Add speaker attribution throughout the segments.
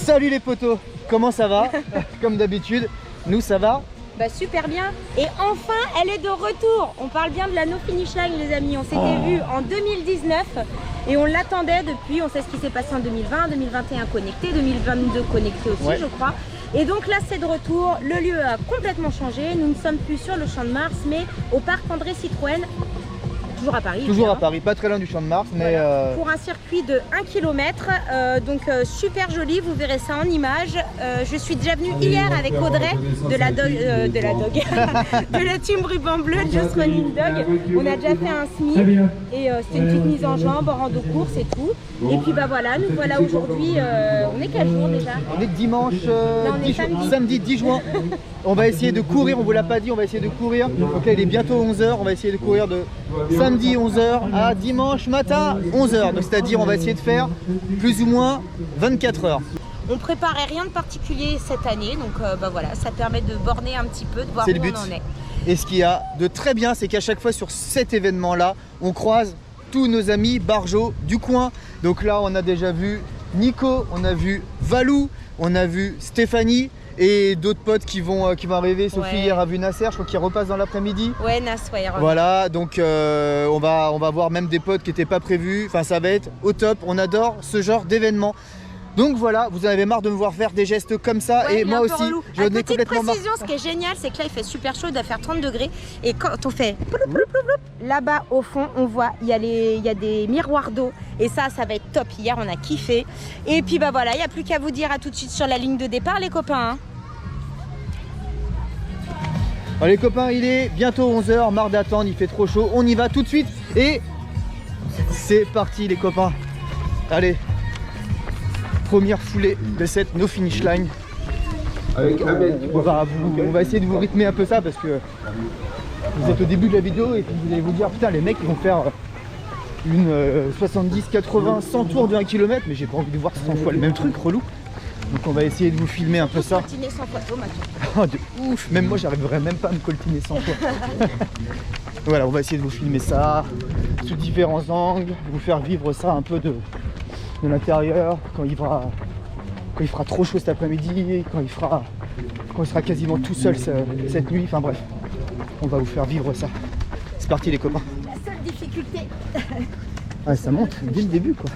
Speaker 1: Salut les potos, comment ça va? Comme d'habitude, nous ça va?
Speaker 2: Bah super bien. Et enfin, elle est de retour. On parle bien de la No Finish Line, les amis. On s'était vu en 2019 et on l'attendait depuis. On sait ce qui s'est passé en 2020, 2021 connecté, 2022 connecté aussi, je crois. Et donc là, c'est de retour. Le lieu a complètement changé. Nous ne sommes plus sur le Champ de Mars, mais au parc André Citroën. Toujours à Paris.
Speaker 1: Toujours à Paris, pas très loin du Champ de Mars, mais
Speaker 2: voilà. Pour un circuit de 1 km, donc super joli, vous verrez ça en images. Je suis déjà venue hier avec Audrey de la de la team ruban bleu, Just Running Dog. On a déjà fait un SMI et c'était une petite mise en jambe, rando course et tout. Et puis bah voilà, nous voilà aujourd'hui, on est quel jour déjà?
Speaker 1: On est dimanche, samedi 10 juin. On va essayer de courir, on vous l'a pas dit, on va essayer de courir. Donc là il est bientôt 11 h, on va essayer de courir de samedi 11 h à dimanche matin 11 h. Donc c'est-à-dire on va essayer de faire plus ou moins 24 heures.
Speaker 2: On préparait rien de particulier cette année, donc bah voilà, ça permet de borner un petit peu, de voir où on en est.
Speaker 1: Et ce qu'il y a de très bien, c'est qu'à chaque fois sur cet événement-là, on croise tous nos amis barjots du coin. Donc là on a déjà vu Nico, on a vu Valou, on a vu Stéphanie. Et d'autres potes qui vont arriver. Sophie hier a vu Nasser, je crois qu'il repasse dans l'après-midi.
Speaker 2: Ouais, Nasser, ouais.
Speaker 1: Voilà, donc on va voir même des potes qui n'étaient pas prévus. Enfin, ça va être au top. On adore ce genre d'événement. Donc voilà, vous en avez marre de me voir faire des gestes comme ça, et moi aussi, j'en ai complètement marre.
Speaker 2: Ce qui est génial, c'est que là il fait super chaud, il doit faire 30 degrés. Et quand on fait là-bas au fond, on voit, il y a des miroirs d'eau. Et ça va être top. Hier, on a kiffé. Et puis bah voilà, il n'y a plus qu'à vous dire à tout de suite sur la ligne de départ, les copains.
Speaker 1: Alors, les copains, il est bientôt 11 h, marre d'attendre, il fait trop chaud. On y va tout de suite et c'est parti, les copains. Allez. Première foulée de cette No Finish Line. Avec on va essayer de vous rythmer un peu ça parce que vous êtes au début de la vidéo et puis vous allez vous dire putain les mecs ils vont faire une 70, 80, 100 tours de 1 km, mais j'ai pas envie de voir 100 fois le même truc, relou. Donc on va essayer de vous filmer un peu ça.
Speaker 2: Coltiner 100 fois,
Speaker 1: oh, de ouf, même moi j'arriverais même pas à me coltiner 100 fois. Voilà, on va essayer de vous filmer ça sous différents angles, vous faire vivre ça un peu de l'intérieur, quand il fera trop chaud cet après-midi, quand il sera quasiment tout seul cette nuit, enfin bref, on va vous faire vivre ça. C'est parti les copains.
Speaker 2: La seule difficulté.
Speaker 1: Ouais, ça monte dès le début quoi.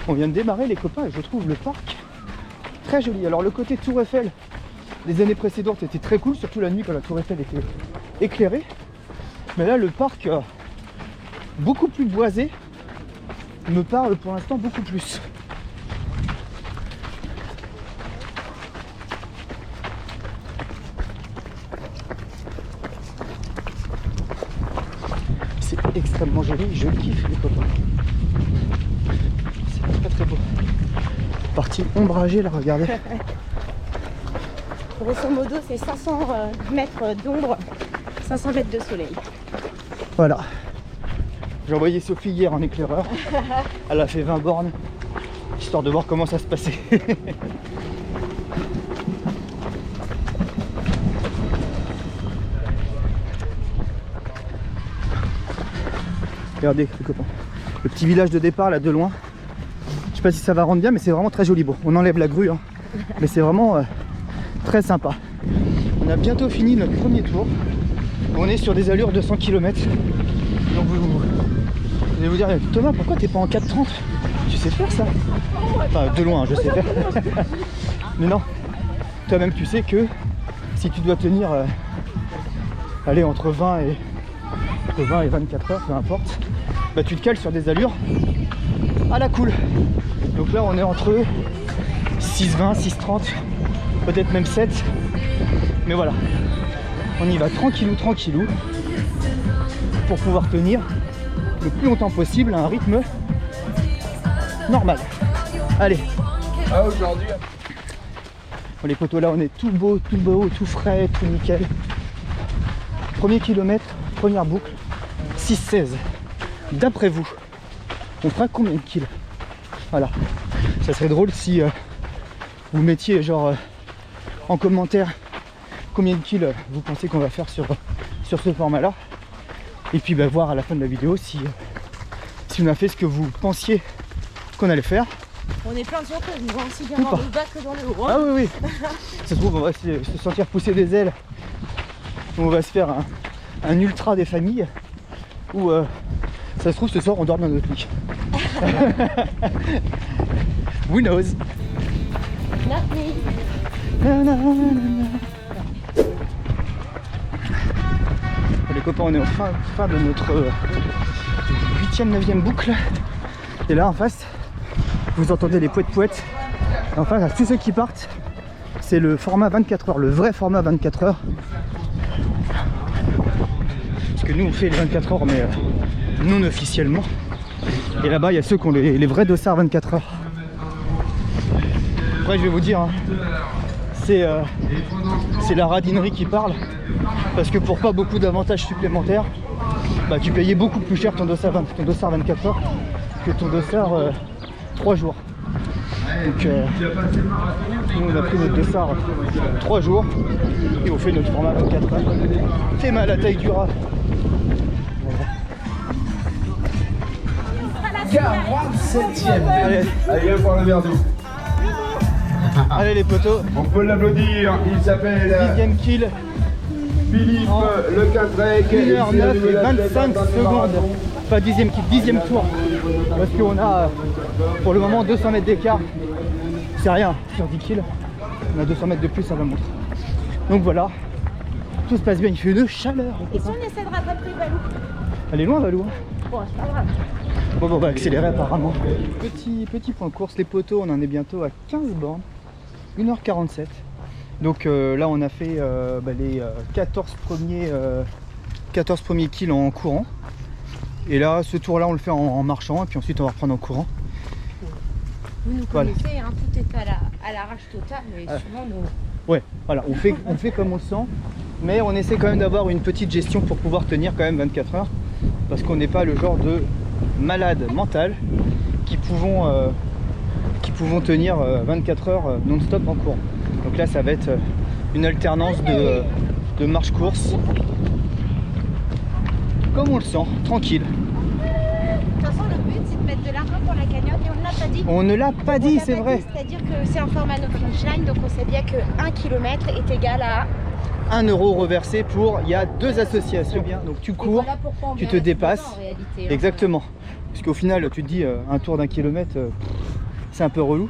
Speaker 1: On vient de démarrer les copains et je trouve le parc très joli. Alors le côté Tour Eiffel, les années précédentes était très cool, surtout la nuit quand la Tour Eiffel était éclairée. Mais là le parc beaucoup plus boisé me parle pour l'instant beaucoup plus. C'est extrêmement joli, je kiffe les copains. C'est très très beau. Partie ombragée là, regardez.
Speaker 2: Grosso modo, c'est 500 mètres d'ombre, 500 mètres de soleil.
Speaker 1: Voilà. J'ai envoyé Sophie hier en éclaireur. Elle a fait 20 bornes, histoire de voir comment ça se passait. Regardez les copains. Le petit village de départ là de loin. Je sais pas si ça va rendre bien, mais c'est vraiment très joli. Bon, on enlève la grue, hein, mais c'est vraiment très sympa. On a bientôt fini notre premier tour. On est sur des allures de 100 km. Donc vous allez vous dire, Thomas, pourquoi t'es pas en 4,30? Tu sais faire ça? Enfin, de loin, je sais faire. Mais non, toi-même tu sais que si tu dois tenir aller entre 20 et 24 heures, peu importe, bah tu te cales sur des allures à la cool. Donc là on est entre 6,20, 6,30, peut-être même 7. Mais voilà, on y va tranquillou pour pouvoir tenir le plus longtemps possible à un rythme normal. Allez.
Speaker 3: Aujourd'hui.
Speaker 1: Bon, les potos, là on est tout beau, tout frais, tout nickel. Premier kilomètre, première boucle, 6,16. D'après vous, on fera combien de kills? Voilà. Ça serait drôle si vous mettiez genre en commentaire combien de kills vous pensez qu'on va faire sur ce format là. Et puis bah, voir à la fin de la vidéo si on a fait ce que vous pensiez qu'on allait faire.
Speaker 2: On est plein de surprises, on va aussi bien
Speaker 1: Ou
Speaker 2: dans
Speaker 1: pas.
Speaker 2: le bas que dans le haut. Hein.
Speaker 1: Ah oui, oui. Ça se trouve, on va se sentir pousser des ailes. On va se faire un ultra des familles. Ou ça se trouve, ce soir, on dort dans notre lit. Who knows?
Speaker 2: Merci.
Speaker 1: Les copains, on est en fin de notre 8e, 9e boucle. Et là, en face, vous entendez les pouettes-pouettes. Enfin, tous ceux qui partent, c'est le format 24 heures, le vrai format 24 heures. Parce que nous, on fait les 24 heures, mais non officiellement. Et là-bas, il y a ceux qui ont les vrais dossards 24 heures. Après, je vais vous dire, hein, c'est la radinerie qui parle. Parce que pour pas beaucoup d'avantages supplémentaires, bah, tu payais beaucoup plus cher ton dossard 24 heures que ton dossard 3 jours. Donc nous on a pris notre dossard 3 jours et on fait notre format 24 heures. T'es mal à la taille du rat. Voilà.
Speaker 3: 47e.
Speaker 1: Allez,
Speaker 3: Allez, viens pour le verdict.
Speaker 1: allez les potos,
Speaker 3: On peut l'applaudir. Il s'appelle
Speaker 1: 10e kill,
Speaker 3: Philippe Le Quintrec.
Speaker 1: 1h09 et 25 secondes. Pas 10e kill, 10e tour. Parce qu'on a pour le moment 200 mètres d'écart. C'est rien sur 10 kills. On a 200 mètres de plus à la montre. Donc voilà, tout se passe bien, il fait une chaleur.
Speaker 2: Et si on essaie de rattraper Valou?
Speaker 1: Elle est loin Valou, hein.
Speaker 2: Bon, c'est pas grave.
Speaker 1: Bon, on va accélérer apparemment. Petit point course, les poteaux, on en est bientôt à 15 bornes, 1h47. Donc là on a fait les 14 premiers kills en courant. Et là ce tour là on le fait en marchant et puis ensuite on va reprendre en courant.
Speaker 2: Vous nous
Speaker 1: Voilà.
Speaker 2: connaissez, hein, tout est à l'arrache totale, mais souvent nous...
Speaker 1: Ouais, voilà, on fait comme on le sent. Mais on essaie quand même d'avoir une petite gestion pour pouvoir tenir quand même 24 heures. Parce qu'on n'est pas le genre de malade mental qui pouvons tenir 24 heures non-stop en courant. Donc là ça va être une alternance de marche-course. Comme on le sent, tranquille.
Speaker 2: De toute façon, le but, c'est de mettre de l'argent pour la cagnotte et on ne l'a pas dit.
Speaker 1: On ne l'a pas dit,
Speaker 2: On l'a
Speaker 1: c'est
Speaker 2: pas
Speaker 1: vrai.
Speaker 2: dit, c'est-à-dire que c'est un format no finish line, donc on sait bien que 1 km est égal à...
Speaker 1: 1 euro reversé pour, il y a 2 associations. Donc tu cours,
Speaker 2: Voilà pourquoi on
Speaker 1: tu
Speaker 2: vient
Speaker 1: te
Speaker 2: rester
Speaker 1: dépasses.
Speaker 2: dedans, en réalité, hein.
Speaker 1: Exactement. Parce qu'au final, tu te dis un tour d'1 kilomètre, c'est un peu relou.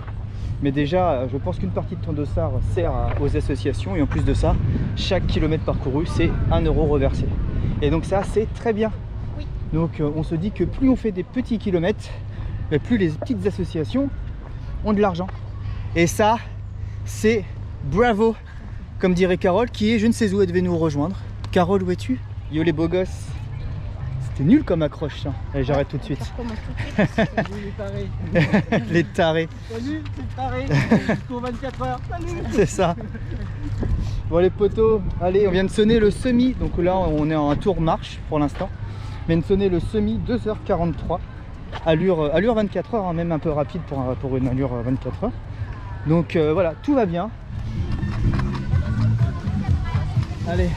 Speaker 1: Mais déjà, je pense qu'une partie de ton dossard sert aux associations. Et en plus de ça, chaque kilomètre parcouru, c'est 1 euro reversé. Et donc ça, c'est très bien.
Speaker 2: Oui.
Speaker 1: Donc on se dit que plus on fait des petits kilomètres, plus les petites associations ont de l'argent. Et ça, c'est bravo, comme dirait Carole, qui est, je ne sais où, elle devait nous rejoindre. Carole, où es-tu? Yo les beaux gosses. C'était nul comme accroche, ça. Allez, j'arrête tout de suite.
Speaker 2: Ça recommence tout de suite.
Speaker 1: Les tarés.
Speaker 4: Salut, c'est taré, jusqu'aux 24 heures, salut.
Speaker 1: C'est ça. Bon les potos, allez, on vient de sonner le semi. Donc là on est en tour marche pour l'instant. On vient de sonner le semi 2h43. Allure 24 heures, hein, même un peu rapide pour une allure 24 heures. Donc voilà, tout va bien. Allez.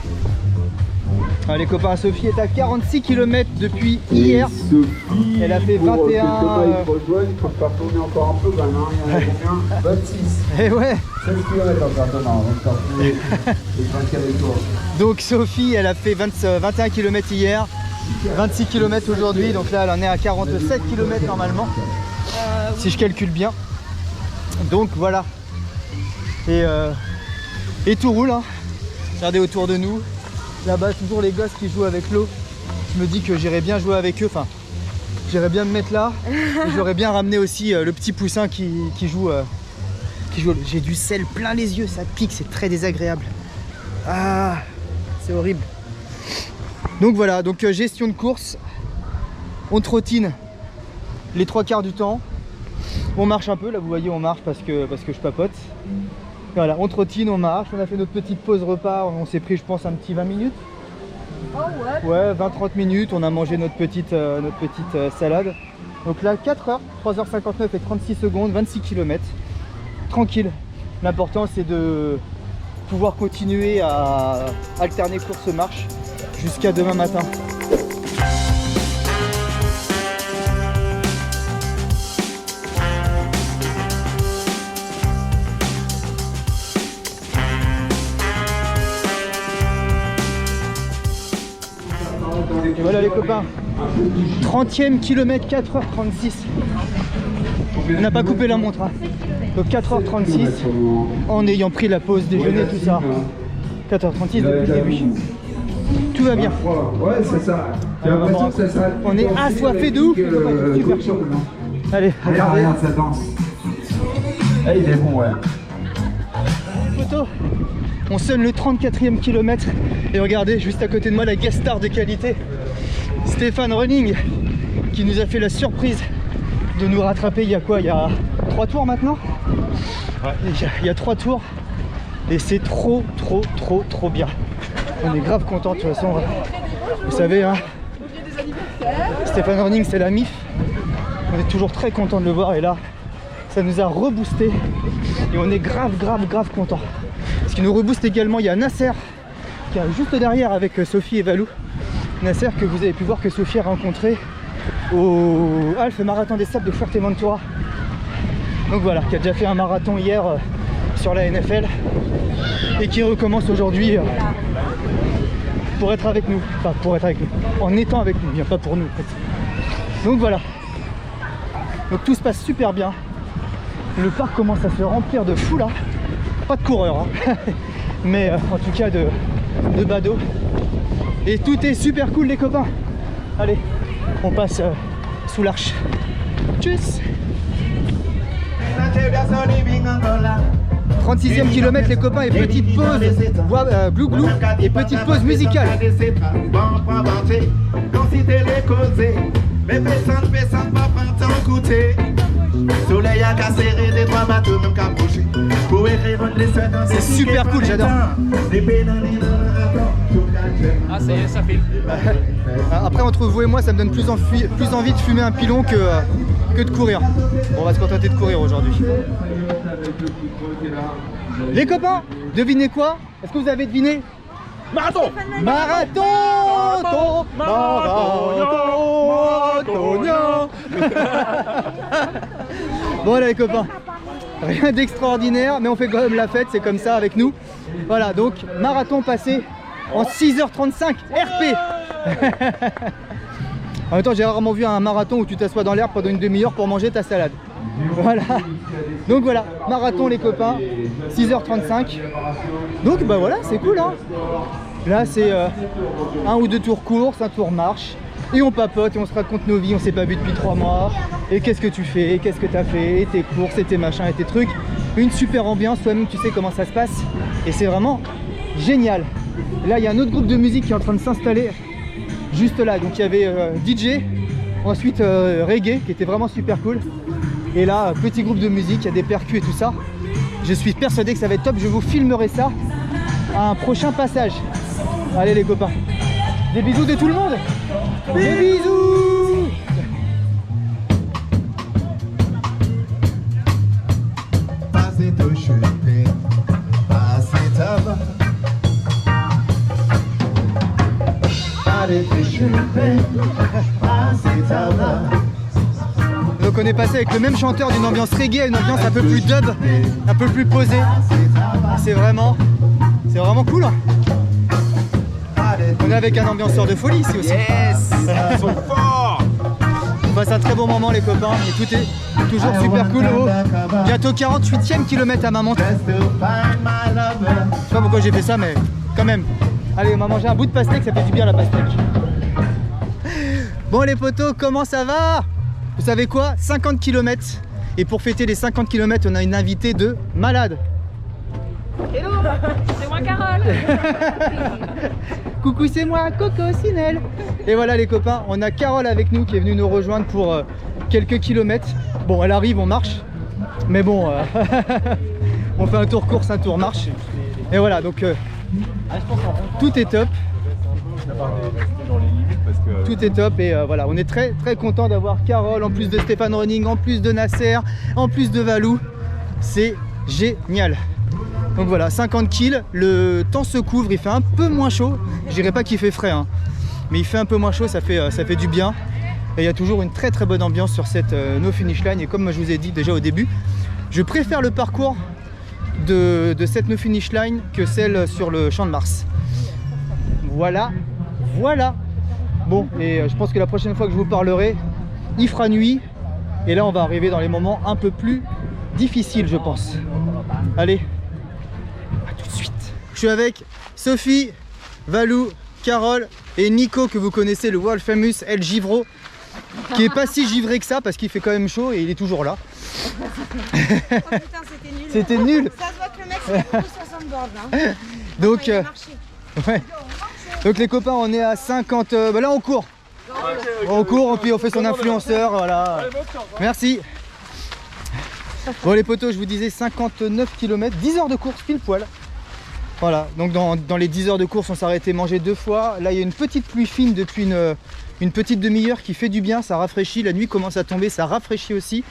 Speaker 1: Les copains, Sophie est à 46 km depuis hier.
Speaker 3: Sophie,
Speaker 1: Elle a fait
Speaker 3: pour
Speaker 1: 21,
Speaker 3: que Thomas il te rejoigne, il faut pas tourner encore un peu, ben non, il y en a combien? 26.
Speaker 1: Et ouais.
Speaker 3: 16 km encore Thomas, on va faire tous les 20 avec toi.
Speaker 1: Donc Sophie, elle a fait 21 km hier, 26 km aujourd'hui. Donc là, elle en est à 47 km normalement, si je calcule bien. Donc voilà. Et tout roule, hein. Regardez autour de nous. Là-bas, toujours les gosses qui jouent avec l'eau. Je me dis que j'irais bien jouer avec eux. Enfin, j'irais bien me mettre là. Et j'aurais bien ramené aussi le petit poussin qui joue. J'ai du sel plein les yeux, ça pique, c'est très désagréable. Ah, c'est horrible. Donc voilà, donc gestion de course. On trottine les 3/4 du temps. On marche un peu, là vous voyez on marche parce que je papote. Voilà, on trottine, on marche, on a fait notre petite pause repas, on s'est pris je pense un petit 20 minutes.
Speaker 2: Oh ouais.
Speaker 1: Ouais, 20-30 minutes, on a mangé notre petite salade. Donc là 4 heures, 3h59 et 36 secondes, 26 km. Tranquille. L'important c'est de pouvoir continuer à alterner course-marche jusqu'à demain matin. Et voilà les copains, 30e kilomètre, 4h36. On n'a pas coupé la montre, hein. Donc 4h36 en ayant pris la pause déjeuner, tout ça. 4h36 depuis le début. Tout va bien.
Speaker 3: Ouais, c'est ça. J'ai l'impression que ça sera.
Speaker 1: On est assoiffé de ouf. Super chaud. Allez,
Speaker 3: Regarde,
Speaker 1: regardez.
Speaker 3: regarde, ça danse. Eh, il est bon, ouais.
Speaker 1: Photo. On sonne le 34e kilomètre et regardez juste à côté de moi la guest star de qualité, Stéphane Running, qui nous a fait la surprise de nous rattraper il y a quoi? Il y a 3 tours maintenant. Ouais. Il y a 3 tours et c'est trop bien. On est grave content de toute façon. Vous savez, hein, Stéphane Running c'est la MIF. On est toujours très content de le voir et là ça nous a reboosté et on est grave content. Ce qui nous rebooste également, il y a Nasser qui est juste derrière avec Sophie et Valou. Nasser que vous avez pu voir que Sophie a rencontré au Half Marathon des Sables de Fuerteventura. Donc voilà, qui a déjà fait un marathon hier sur la NFL et qui recommence aujourd'hui pour être avec nous. Enfin pour être avec nous, en étant avec nous, bien pas pour nous en fait. Donc voilà. Donc tout se passe super bien. Le parc commence à se remplir de fou là. Pas de coureurs, hein. Mais en tout cas de badauds. Et tout est super cool les copains. Allez, on passe sous l'arche. Tchuss. 36e kilomètre les copains et petite pause glou-glou et petite pause musicale. C'est super cool, j'adore.
Speaker 4: Ah, ça y est, ça filme.
Speaker 1: Après entre vous et moi ça me donne plus envie de fumer un pilon que de courir. Bon, on va se contenter de courir aujourd'hui. Les copains, devinez quoi? Est-ce que vous avez deviné?
Speaker 4: Marathon.
Speaker 1: Marathon. Bon là les copains, rien d'extraordinaire mais on fait quand même la fête, c'est comme ça avec nous. Voilà, donc marathon passé en 6h35 RP. En même temps j'ai rarement vu un marathon où tu t'assois dans l'herbe pendant une demi-heure pour manger ta salade. Voilà. Donc voilà, marathon les copains, 6h35. Donc bah voilà, c'est cool hein. Là c'est un ou deux tours course, un tour marche. Et on papote et on se raconte nos vies, on s'est pas vu depuis 3 mois. Et qu'est-ce que tu fais, et qu'est-ce que tu as fait, et tes courses, et tes machins, et tes trucs. Une super ambiance, toi-même tu sais comment ça se passe. Et c'est vraiment génial. Là il y a un autre groupe de musique qui est en train de s'installer juste là. Donc il y avait DJ, ensuite reggae qui était vraiment super cool. Et là, petit groupe de musique, il y a des percus et tout ça. Je suis persuadé que ça va être top, je vous filmerai ça à un prochain passage. Allez les copains, des bisous de tout le monde. Des bisous. Donc on est passé avec le même chanteur d'une ambiance reggae à une ambiance un peu plus dub, un peu plus posée. C'est vraiment cool. On est avec un ambianceur de folie ici aussi.
Speaker 4: Yes. Ils sont forts.
Speaker 1: On passe un très bon moment les copains et tout est toujours super cool. Oh, bientôt 48e kilomètre à ma montre. Je sais pas pourquoi j'ai fait ça mais quand même. Allez on va manger un bout de pastèque, ça fait du bien la pastèque. Bon les potos, comment ça va? Vous savez quoi? 50 km. Et pour fêter les 50 km, on a une invitée de malade.
Speaker 5: Hello, c'est moi Carole.
Speaker 1: Coucou, c'est moi, Coco Sinel. Et voilà les copains, on a Carole avec nous qui est venue nous rejoindre pour quelques kilomètres. Bon, elle arrive, on marche. Mais bon, on fait un tour course, un tour marche. Et voilà, donc tout est top. Tout est top et voilà, on est très content d'avoir Carole, en plus de Stéphane Running, en plus de Nasser, en plus de Valou. C'est génial. Donc voilà, 50 kills, le temps se couvre, il fait un peu moins chaud. Je dirais pas qu'il fait frais, hein, mais il fait un peu moins chaud, ça fait du bien. Et il y a toujours une très bonne ambiance sur cette no finish line. Et comme je vous ai dit déjà au début, je préfère le parcours de cette no finish line que celle sur le Champ de Mars. Voilà. Bon, et je pense que la prochaine fois que je vous parlerai, il fera nuit. Et là, on va arriver dans les moments un peu plus difficiles, je pense. Allez, à tout de suite. Je suis avec Sophie, Valou, Carole et Nico, que vous connaissez, le world famous El Givro, qui est pas si givré que ça parce qu'il fait quand même chaud et il est toujours là.
Speaker 2: Oh putain, c'était nul.
Speaker 1: C'était nul.
Speaker 2: Ça se voit que le mec c'est beaucoup 60 bornes. Hein.
Speaker 1: Donc,
Speaker 2: Il a marché.
Speaker 1: ouais. Donc les copains, on est à 50... bah là, on court. On court, puis on fait son influenceur, voilà. Merci. Bon les potos, je vous disais 59 km, 10 heures de course pile poil. Voilà, donc dans les 10 heures de course, on s'est arrêté manger 2 fois. Là, il y a une petite pluie fine depuis une petite demi-heure qui fait du bien, ça rafraîchit. La nuit commence à tomber, ça rafraîchit aussi.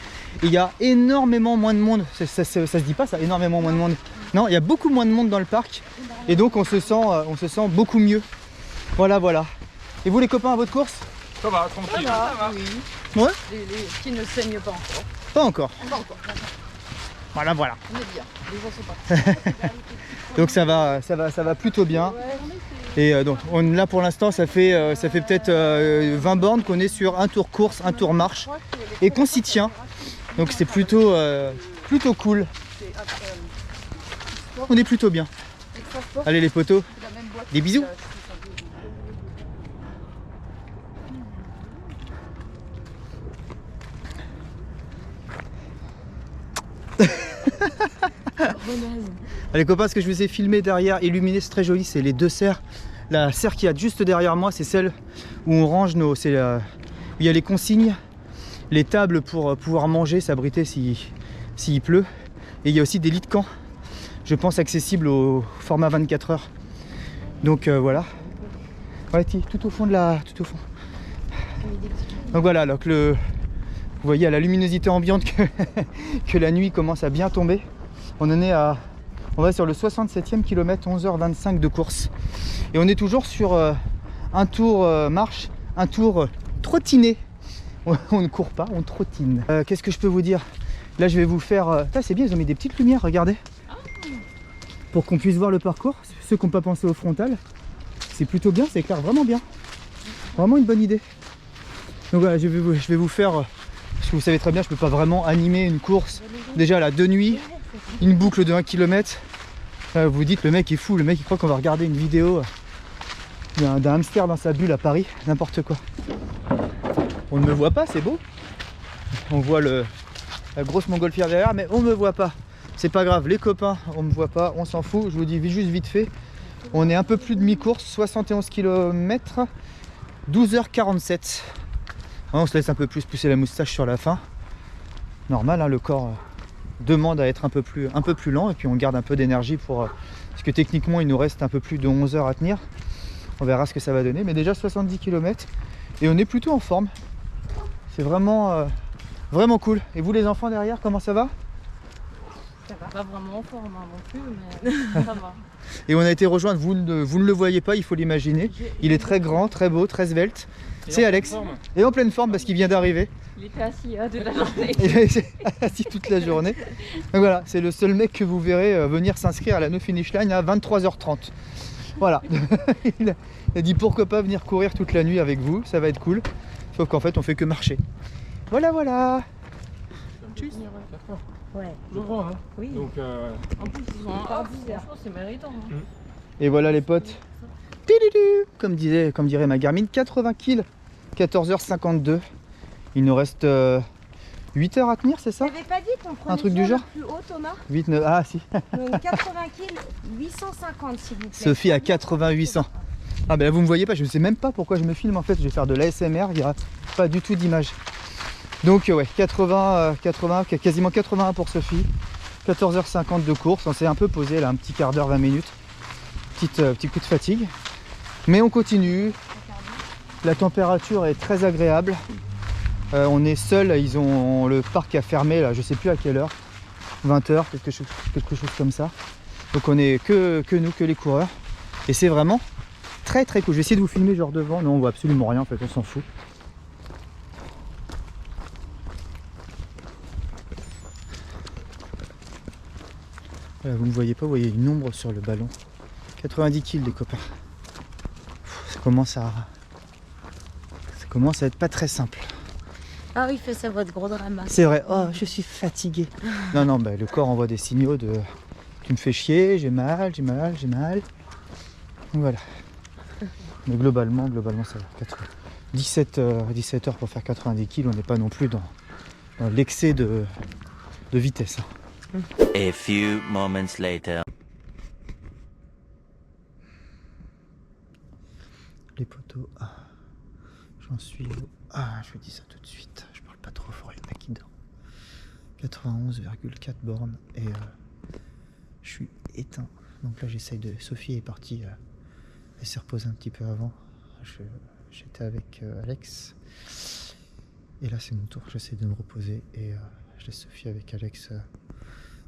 Speaker 1: Et il y a énormément moins de monde. Ça se dit pas ça, énormément moins de monde. Non, il y a beaucoup moins de monde dans le parc. Et donc on se sent beaucoup mieux. Voilà, voilà. Et vous les copains, à votre course?
Speaker 4: Ça va, tranquille.
Speaker 1: Ouais.
Speaker 5: Les pieds ne saignent pas encore.
Speaker 1: Pas encore.
Speaker 5: Pas encore.
Speaker 1: Voilà, voilà.
Speaker 5: On est bien. Les gens sont partis.
Speaker 1: Donc ça va plutôt bien. Et donc là pour l'instant ça fait peut-être 20 bornes qu'on est sur un tour course, un tour marche et qu'on s'y tient. Donc c'est plutôt cool. On est plutôt bien. Allez les potos, des bisous. Allez copains, ce que je vous ai filmé derrière, illuminé, c'est très joli, c'est les 2 serres. La serre qui est juste derrière moi, c'est celle où on range où il y a les consignes, les tables pour pouvoir manger, s'abriter s'il pleut. Et il y a aussi des lits de camp, je pense accessibles au format 24 heures. Donc voilà. Ouais, tout au fond tout au fond. Donc voilà, alors que vous voyez à la luminosité ambiante que la nuit commence à bien tomber. On va sur le 67e kilomètre, 11h25 de course. Et on est toujours sur un tour marche, un tour trottiné. On ne court pas, on trottine. Qu'est-ce que je peux vous dire? Là je vais vous faire... c'est bien, ils ont mis des petites lumières, regardez. Pour qu'on puisse voir le parcours. Ceux qui n'ont pas pensé au frontal. C'est plutôt bien, ça éclaire vraiment bien. Vraiment une bonne idée. Donc voilà, je vais vous faire... Parce que vous savez très bien, je ne peux pas vraiment animer une course. Déjà là, de nuit, une boucle de 1 km. Vous vous dites, le mec est fou, le mec il croit qu'on va regarder une vidéo d'un hamster dans sa bulle à Paris, n'importe quoi. On ne me voit pas, c'est beau. On voit la grosse montgolfière derrière, mais on ne me voit pas. C'est pas grave, les copains, on ne me voit pas, on s'en fout. Je vous dis juste vite fait, on est un peu plus de mi-course, 71 km, 12h47. On se laisse un peu plus pousser la moustache sur la fin. Normal, hein, le corps demande à être un peu plus lent et puis on garde un peu d'énergie parce que techniquement il nous reste un peu plus de 11 heures à tenir. On verra ce que ça va donner, mais déjà 70 km et on est plutôt en forme. C'est vraiment cool. Et vous les enfants derrière, comment ça va?
Speaker 5: Ça va. Pas vraiment en forme hein, non plus, mais ça va.
Speaker 1: Et on a été rejoindre, vous ne le voyez pas, il faut l'imaginer. Il est très grand, très beau, très svelte. C'est Alex. Et en pleine forme parce qu'il vient d'arriver.
Speaker 5: Il était assis toute la journée.
Speaker 1: Il est assis toute la journée. Donc voilà, c'est le seul mec que vous verrez venir s'inscrire à la No Finish Line à 23h30. Voilà. Il a dit pourquoi pas venir courir toute la nuit avec vous, ça va être cool. Sauf qu'en fait on fait que marcher. Voilà, voilà.
Speaker 2: Ouais.
Speaker 4: Je crois, hein.
Speaker 2: Oui.
Speaker 4: Donc,
Speaker 5: En plus, ils sont franchement, c'est méritant. Hein.
Speaker 1: Et voilà les potes. Comme dirait ma Garmin, 80 kg, 14h52. Il nous reste 8 heures à tenir, c'est ça?
Speaker 2: T'avais pas dit qu'on prenait
Speaker 1: Un truc du genre
Speaker 2: le plus haut, Thomas?
Speaker 1: 8, 9, ah si.
Speaker 2: Donc 80 kg, 850 s'il vous plaît.
Speaker 1: Sophie à 80-800. Ah ben là vous me voyez pas, je ne sais même pas pourquoi je me filme en fait. Je vais faire de l'ASMR, il n'y a pas du tout d'image. Donc ouais, 80, quasiment 81 pour Sophie. 14h50 de course, on s'est un peu posé là, un petit quart d'heure, 20 minutes. Petit coup de fatigue. Mais on continue. La température est très agréable. On est seul, le parc a fermé là, je sais plus à quelle heure. 20h, quelque chose comme ça. Donc on est que nous, que les coureurs. Et c'est vraiment très très cool. Je vais essayer de vous filmer genre devant. Non, on voit absolument rien en fait, on s'en fout. Voilà, vous ne me voyez pas, vous voyez une ombre sur le ballon. 90 kg les copains. Ça commence commence à être pas très simple.
Speaker 2: Ah oui, il fait ça, votre gros drama.
Speaker 1: C'est vrai, oh je suis fatigué. Non, non, bah, le corps envoie des signaux de tu me fais chier, j'ai mal. Voilà. Mais globalement ça va. 17 heures pour faire 90 kg, on n'est pas non plus dans l'excès de vitesse. Hein.
Speaker 6: A few moments later.
Speaker 1: Les poteaux, j'en suis où? Je vous dis ça tout de suite, je parle pas trop fort, il y en a qui dorment. 91,4 bornes et je suis éteint. Donc là Sophie est partie, elle s'est reposée un petit peu avant. J'étais avec Alex et là c'est mon tour, j'essaie de me reposer et je laisse Sophie avec Alex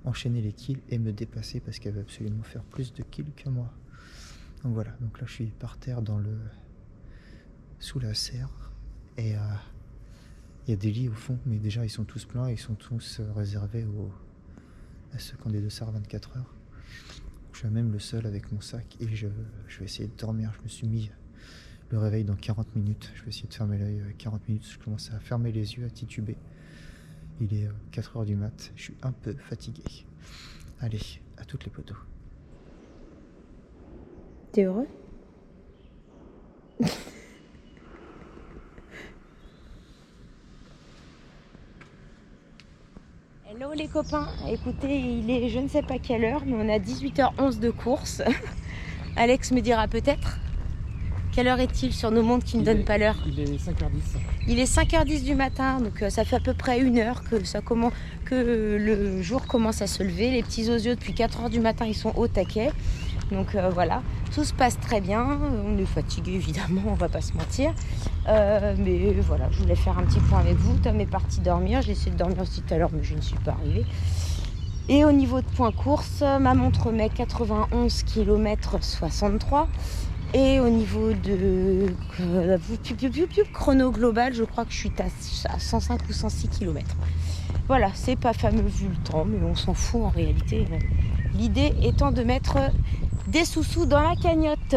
Speaker 1: enchaîner les kills et me dépasser parce qu'elle veut absolument faire plus de kills que moi. Donc voilà, donc là je suis par terre sous la serre et il y a des lits au fond, mais déjà ils sont tous pleins et ils sont tous réservés à ceux qui ont des dossards 24 heures. Je suis même le seul avec mon sac et je vais essayer de dormir. Je me suis mis le réveil dans 40 minutes. Je vais essayer de fermer l'œil 40 minutes. Je commence à fermer les yeux, à tituber. Il est 4 heures du mat. Je suis un peu fatigué. Allez, à toutes les poteaux.
Speaker 2: T'es heureux? Hello les copains, écoutez, il est je ne sais pas quelle heure, mais on a 18h11 de course. Alex me dira peut-être. Quelle heure est-il sur nos montres qui ne donnent pas l'heure?
Speaker 4: Il est 5h10.
Speaker 2: Il est 5h10 du matin, donc ça fait à peu près 1 heure que le jour commence à se lever. Les petits osios depuis 4h du matin, ils sont au taquet. Donc voilà, tout se passe très bien. On est fatigué évidemment, on va pas se mentir. Mais voilà, je voulais faire un petit point avec vous. Tom est parti dormir, j'ai essayé de dormir aussi tout à l'heure, mais je ne suis pas arrivée. Et au niveau de point course, ma montre met 91 km 63. Et au niveau de chrono global, je crois que je suis à 105 ou 106 km. Voilà, c'est pas fameux vu le temps, mais on s'en fout en réalité. L'idée étant de mettre des sous-sous dans la cagnotte.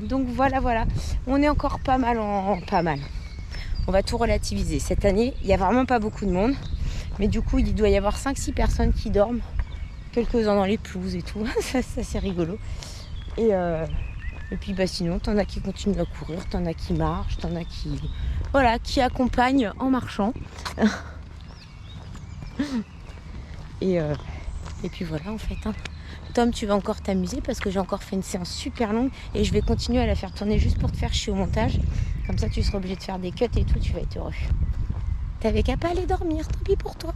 Speaker 2: Donc voilà, on est encore pas mal. On va tout relativiser. Cette année, il n'y a vraiment pas beaucoup de monde. Mais du coup, il doit y avoir 5-6 personnes qui dorment. Quelques-uns dans les pelouses et tout. Ça c'est rigolo. Et puis sinon, t'en as qui continuent à courir, t'en as qui marchent, t'en as qui accompagnent en marchant. Et puis voilà en fait. Hein. Tom, tu vas encore t'amuser parce que j'ai encore fait une séance super longue et je vais continuer à la faire tourner juste pour te faire chier au montage. Comme ça, tu seras obligé de faire des cuts et tout, tu vas être heureux. T'avais qu'à pas aller dormir, tant pis pour toi.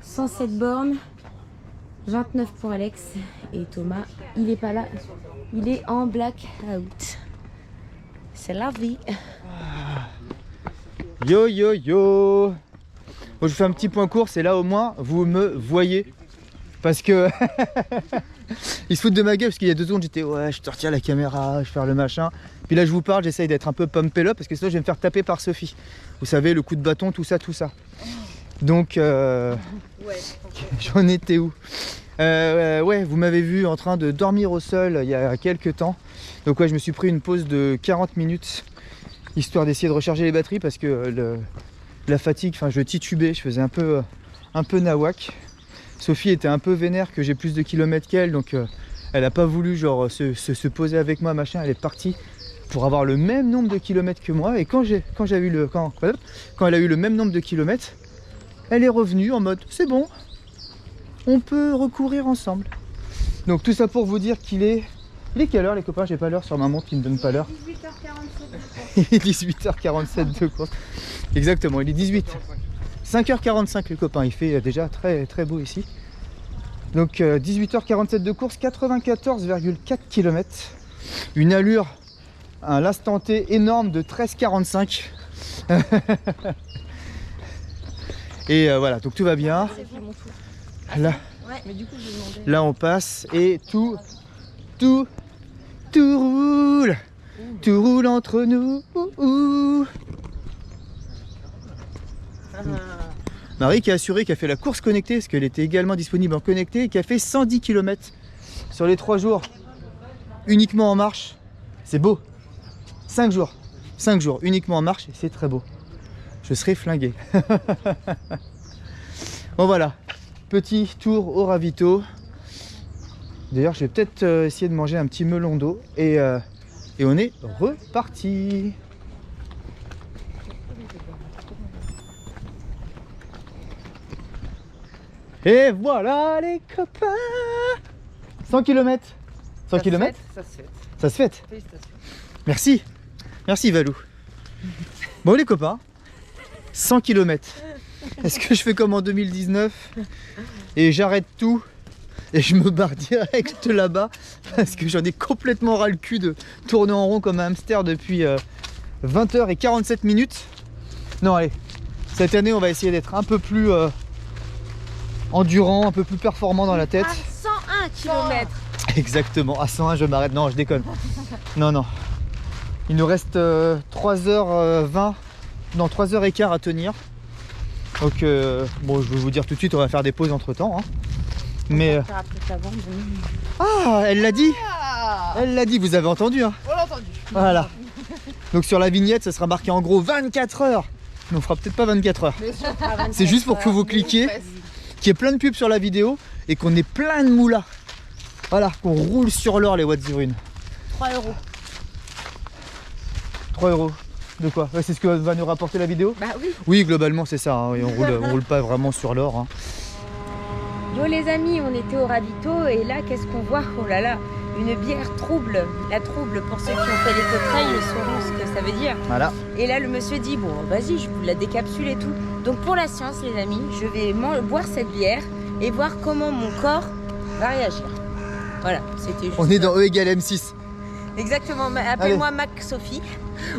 Speaker 2: 107 bornes. 29 pour Alex et Thomas, il est pas là, il est en blackout. C'est la vie.
Speaker 1: Yo yo yo. Bon, je fais un petit point course et là au moins vous me voyez. Parce que ils se foutent de ma gueule parce qu'il y a 2 secondes j'étais ouais je te retire la caméra, je vais faire le machin. Puis là je vous parle, j'essaye d'être un peu pumpé là parce que sinon je vais me faire taper par Sophie. Vous savez le coup de bâton, tout ça. Donc j'en étais où? Ouais, vous m'avez vu en train de dormir au sol il y a quelques temps. Donc ouais, je me suis pris une pause de 40 minutes histoire d'essayer de recharger les batteries parce que la fatigue, enfin je titubais, je faisais un peu nawak. Sophie était un peu vénère que j'ai plus de kilomètres qu'elle, donc elle a pas voulu genre se poser avec moi machin, elle est partie pour avoir le même nombre de kilomètres que moi et quand elle a eu le même nombre de kilomètres, elle est revenue en mode c'est bon, on peut recourir ensemble. Donc tout ça pour vous dire qu'il est... Il est quelle heure les copains? J'ai pas l'heure sur ma montre qui ne donne pas l'heure. 18h47. Il est 18h47 de course. Exactement, il est 5h45 les copains, il fait déjà très très beau ici. Donc 18h47 de course, 94,4 km. Une allure à l'instant T énorme de 13,45. Et voilà, donc tout va bien. Là on passe et tout roule. Tout roule entre nous. Marie qui a assuré qu'elle a fait la course connectée parce qu'elle était également disponible en connecté et qui a fait 110 km sur les 3 jours uniquement en marche. C'est beau. 5 jours. 5 jours uniquement en marche et c'est très beau. Je serai flingué. Bon voilà, petit tour au ravito. D'ailleurs, je vais peut-être essayer de manger un petit melon d'eau et on est reparti. Et voilà les copains. 100 km. 100 km.
Speaker 5: Ça se fait.
Speaker 1: Ça se fait.
Speaker 5: Félicitations.
Speaker 1: Merci. Merci Valou. Bon les copains, 100 km. Est-ce que je fais comme en 2019 et j'arrête tout et je me barre direct là-bas parce que j'en ai complètement ras le cul de tourner en rond comme un hamster depuis 20h47 minutes. Non allez, cette année on va essayer d'être un peu plus endurant, un peu plus performant dans la tête.
Speaker 2: À 101 km.
Speaker 1: Exactement, à 101 je m'arrête, non je déconne. Non non, il nous reste 3h20, non 3h15 à tenir. Donc bon, je vais vous dire tout de suite, on va faire des pauses entre temps. Hein. Mais ah, elle l'a dit. Elle l'a dit, vous avez entendu. Hein.
Speaker 5: On l'a entendu.
Speaker 1: Voilà. Donc sur la vignette, ça sera marqué en gros 24 heures. Mais on fera peut-être pas 24 heures. C'est juste pour que vous cliquiez, qu'il y ait plein de pubs sur la vidéo et qu'on ait plein de moulas. Voilà, qu'on roule sur l'or les Wattzurin.
Speaker 2: 3 €.
Speaker 1: 3 €. De quoi? Ouais, c'est ce que va nous rapporter la vidéo?
Speaker 2: Bah oui.
Speaker 1: Oui, globalement c'est ça, hein. Et on roule pas vraiment sur l'or. Hein.
Speaker 2: Yo les amis, on était au ravito et là qu'est-ce qu'on voit? Oh là là, une bière trouble. La trouble, pour ceux qui ont fait l'éco-trail, ils sauront ce que ça veut dire.
Speaker 1: Voilà.
Speaker 2: Et là le monsieur dit bon vas-y, je vous la décapsule et tout. Donc pour la science les amis, je vais boire cette bière et voir comment mon corps va réagir. Voilà, c'était juste.
Speaker 1: On est dans E égale M6.
Speaker 2: Exactement, appelle-moi Mac Sophie.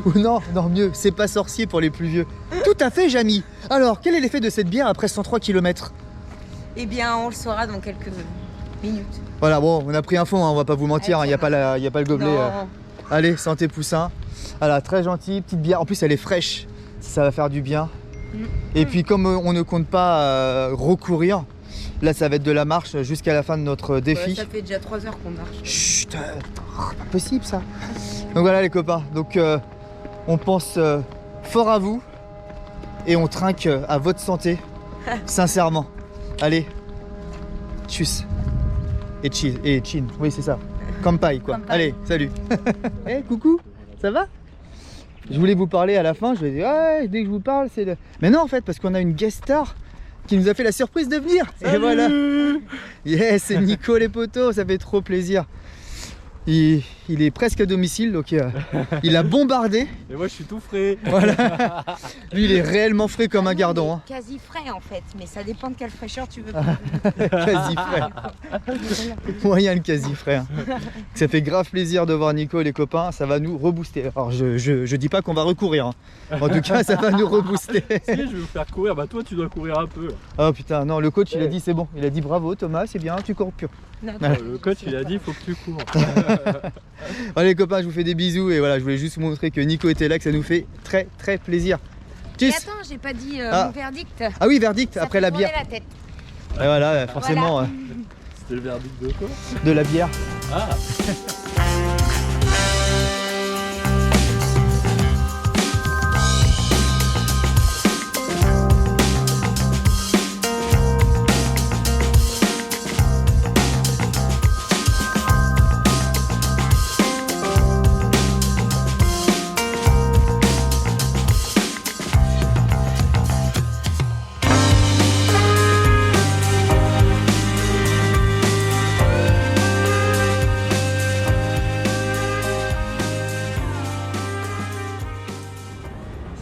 Speaker 1: Ou non, non mieux, c'est pas sorcier pour les plus vieux. Tout à fait Jamy. Alors, quel est l'effet de cette bière après 103 km?
Speaker 2: Eh bien on le saura dans quelques minutes.
Speaker 1: Voilà, bon, on a pris un fond, hein, on va pas vous mentir, il n'y a, pas le gobelet.
Speaker 2: Non.
Speaker 1: Allez, santé poussin. Voilà, très gentil, petite bière. En plus, elle est fraîche, ça va faire du bien. Et puis, comme on ne compte pas recourir, là, ça va être de la marche jusqu'à la fin de notre défi.
Speaker 2: Ouais, ça fait déjà 3 heures qu'on marche.
Speaker 1: Chut, pas possible ça. Donc voilà les copains, donc on pense fort à vous et on trinque à votre santé, sincèrement. Allez, tchuss. Et cheese, et chin, oui c'est ça. Kampai quoi.
Speaker 2: Kampai.
Speaker 1: Allez, salut. Eh coucou, ça va? Je voulais vous parler à la fin, je vais dire ouais, dès que je vous parle c'est le... Mais non en fait, parce qu'on a une guest star qui nous a fait la surprise de venir.
Speaker 4: Salut.
Speaker 1: Et voilà. Yes, c'est Nico les potos, ça fait trop plaisir. Il est presque à domicile, donc il a bombardé.
Speaker 4: Et moi je suis tout frais.
Speaker 1: Voilà. Lui, il est réellement frais comme un gardon. Hein.
Speaker 2: Quasi frais en fait, mais ça dépend de quelle fraîcheur tu veux.
Speaker 1: Quasi frais. Moyen le quasi frais. Hein. Ça fait grave plaisir de voir Nico et les copains, ça va nous rebooster. Alors je dis pas qu'on va recourir. Hein. En tout cas, ça va nous rebooster.
Speaker 4: Si je vais vous faire courir, bah toi tu dois courir un peu.
Speaker 1: Oh putain, non, le coach il a dit c'est bon. Il a dit bravo Thomas, c'est bien, tu cours plus.
Speaker 4: Le coach il a dit faut que tu cours.
Speaker 1: Allez les copains, je vous fais des bisous et voilà, je voulais juste vous montrer que Nico était là, que ça nous fait très très plaisir.
Speaker 2: Et
Speaker 1: Tchuss.
Speaker 2: attends, j'ai pas dit
Speaker 1: Ah.
Speaker 2: mon verdict.
Speaker 1: Ah oui, verdict
Speaker 2: Ça
Speaker 1: après
Speaker 2: fait
Speaker 1: la
Speaker 2: tourner
Speaker 1: bière.
Speaker 2: la tête.
Speaker 1: Et voilà, forcément
Speaker 4: C'était le verdict de quoi?
Speaker 1: de la bière.
Speaker 4: Ah.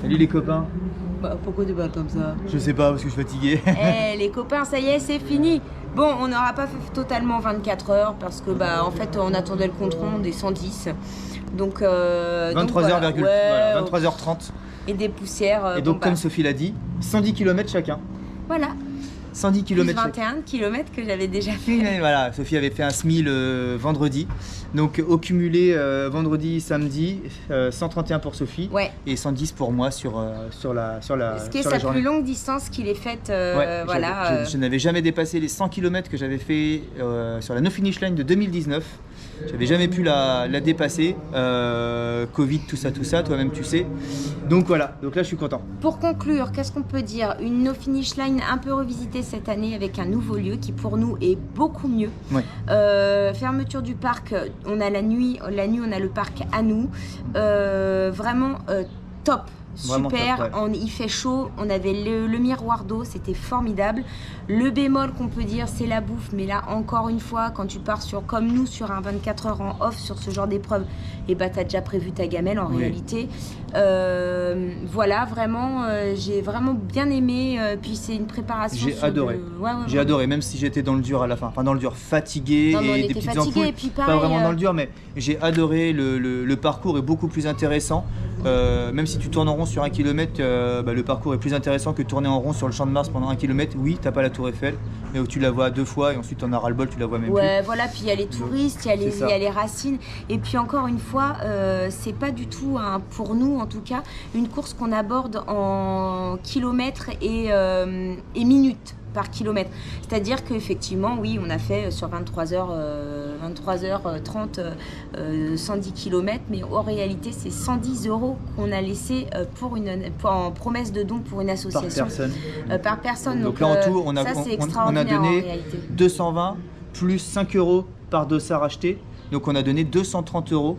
Speaker 1: Salut les copains.
Speaker 5: Bah, pourquoi tu parles comme ça?
Speaker 1: Je sais pas parce que je suis fatigué.
Speaker 2: Eh les copains, ça y est, c'est fini. Bon, on n'aura pas fait totalement 24 heures parce que bah en fait on attendait le compte rond des 110. Donc
Speaker 1: 23h,
Speaker 2: voilà.
Speaker 1: 23h30.
Speaker 2: Et des poussières.
Speaker 1: Et donc
Speaker 2: bon,
Speaker 1: comme
Speaker 2: bah,
Speaker 1: Sophie l'a dit, 110 km chacun.
Speaker 2: voilà.
Speaker 1: 110
Speaker 2: Plus
Speaker 1: km chacun.
Speaker 2: 21 km que j'avais déjà fait.
Speaker 1: Et voilà, Sophie avait fait un SMI le vendredi. Donc au cumulé vendredi, samedi, 131 pour Sophie
Speaker 2: Ouais.
Speaker 1: et 110 pour moi sur la
Speaker 2: Ce qui est
Speaker 1: sur
Speaker 2: sa
Speaker 1: la journée.
Speaker 2: plus longue distance qu'il ait faite.
Speaker 1: Ouais,
Speaker 2: voilà.
Speaker 1: je n'avais jamais dépassé les 100 km que j'avais fait sur la No Finish Line de 2019. J'avais jamais pu la dépasser. Covid, tout ça, toi-même tu sais. Donc voilà, donc là je suis content.
Speaker 2: Pour conclure, qu'est-ce qu'on peut dire? Une No Finish Line un peu revisitée cette année avec un nouveau lieu qui pour nous est beaucoup mieux.
Speaker 1: Ouais.
Speaker 2: Fermeture du parc, on a la nuit on a le parc à nous. Vraiment top.
Speaker 1: Vraiment
Speaker 2: Super,
Speaker 1: top, ouais.
Speaker 2: il fait chaud, on avait le miroir d'eau, c'était formidable. Le bémol qu'on peut dire, c'est la bouffe, mais là encore une fois, quand tu pars comme nous sur un 24 heures en off sur ce genre d'épreuve, et bah t'as déjà prévu ta gamelle en réalité. Voilà, vraiment, j'ai vraiment bien aimé. Puis c'est une préparation.
Speaker 1: J'ai adoré. J'ai adoré, même si j'étais dans le dur à la fin. Enfin, dans le dur, fatigué
Speaker 2: non,
Speaker 1: et des petites ampoules.
Speaker 2: Et puis pareil,
Speaker 1: pas vraiment dans le dur, mais j'ai adoré. Le parcours est beaucoup plus intéressant. Même si tu tournes en rond sur 1 km, le parcours est plus intéressant que tourner en rond sur le Champ de Mars pendant 1 km. Oui, t'as pas la Tour Eiffel, mais tu la vois 2 fois et ensuite t'en as ras le bol, tu la vois même plus.
Speaker 2: Ouais, voilà, puis il y a les touristes, il y a les racines. Et puis encore une fois, c'est pas du tout, pour nous en tout cas, une course qu'on aborde en kilomètres et minutes par kilomètre. C'est-à-dire qu'effectivement, oui, on a fait sur 23h30 110 km, mais en réalité, c'est 110 € qu'on a laissé en promesse de don pour une association. Par personne.
Speaker 1: Donc là, en tout, on a donné 220 plus 5 € par dossard acheté. Donc on a donné 230 €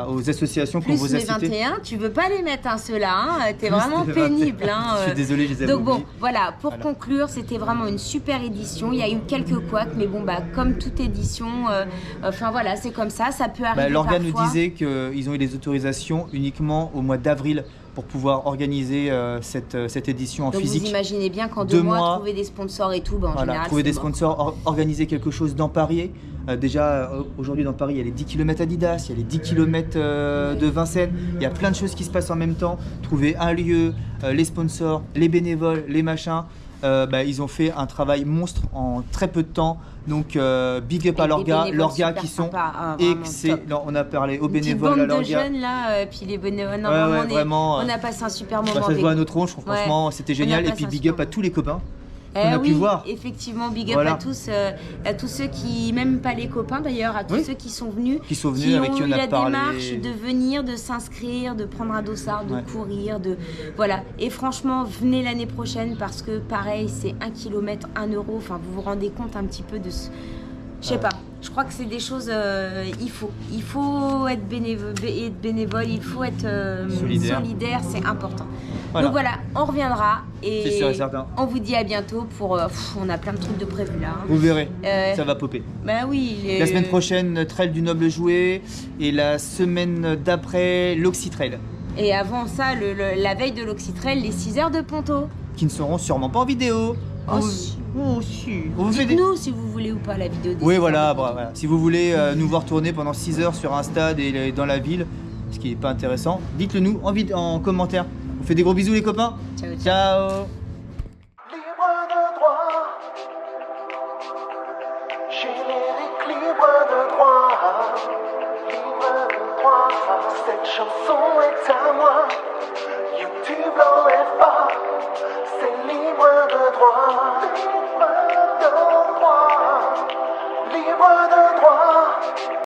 Speaker 1: aux associations qu'on vous a citées.
Speaker 2: Plus les 21, tu veux pas les mettre ceux-là, t'es vraiment pénible.
Speaker 1: Je suis désolé, je les avais
Speaker 2: Donc
Speaker 1: oubliés.
Speaker 2: bon, voilà, pour conclure, c'était vraiment une super édition. Il y a eu quelques couacs, mais bon, comme toute édition, enfin voilà, c'est comme ça peut arriver
Speaker 1: l'organe nous
Speaker 2: parfois.
Speaker 1: disait qu'ils ont eu les autorisations uniquement au mois d'avril pour pouvoir organiser cette édition en
Speaker 2: Donc
Speaker 1: physique.
Speaker 2: vous imaginez bien qu'en 2 mois, trouver des sponsors et tout, en général,
Speaker 1: trouver des
Speaker 2: mort.
Speaker 1: sponsors, organiser quelque chose dans Paris. Déjà, aujourd'hui dans Paris, il y a les 10 km Adidas, il y a les 10 km de Vincennes, il y a plein de choses qui se passent en même temps. Trouver un lieu, les sponsors, les bénévoles, les machins. Ils ont fait un travail monstre en très peu de temps. Donc, big up à leurs gars qui sont excellents. On a parlé aux bénévoles, à leurs gars.
Speaker 2: Jeunes là, puis les bénévoles. Non,
Speaker 1: vraiment,
Speaker 2: on a passé un super moment.
Speaker 1: Ça se voit à notre tronche, franchement, c'était génial. Et puis, big up à tous les copains. On a pu voir.
Speaker 2: Effectivement, big up à tous ceux qui, même pas les copains d'ailleurs, à tous ceux qui sont venus,
Speaker 1: avec qui on a parlé.
Speaker 2: la démarche de venir, de s'inscrire, de prendre un dossard, de courir, voilà. Et franchement, venez l'année prochaine parce que pareil, c'est 1 km, 1 €. Enfin, vous vous rendez compte un petit peu de ce... Je sais pas. Je crois que c'est des choses. Il faut être bénévole, il faut être solidaire, c'est important. Voilà. Donc voilà, on reviendra et
Speaker 1: sûr et certain.
Speaker 2: On vous dit à bientôt pour. On a plein de trucs de prévus là.
Speaker 1: Vous verrez, ça va popper.
Speaker 2: Bah oui.
Speaker 1: La semaine prochaine, Trail du Noble Jouet et la semaine d'après, l'Oxytrail.
Speaker 2: Et avant ça, la veille de l'Oxytrail, les 6 heures de Ponto.
Speaker 1: Qui ne seront sûrement pas en vidéo.
Speaker 2: Dites-nous si vous voulez ou pas la vidéo.
Speaker 1: Oui, voilà. Si vous voulez nous voir tourner pendant 6 heures sur un stade et dans la ville, ce qui n'est pas intéressant, dites-le nous en commentaire. On fait des gros bisous les copains.
Speaker 2: Ciao.
Speaker 7: Libre de droit. Générique libre de droit. Libre de droit. Cette chanson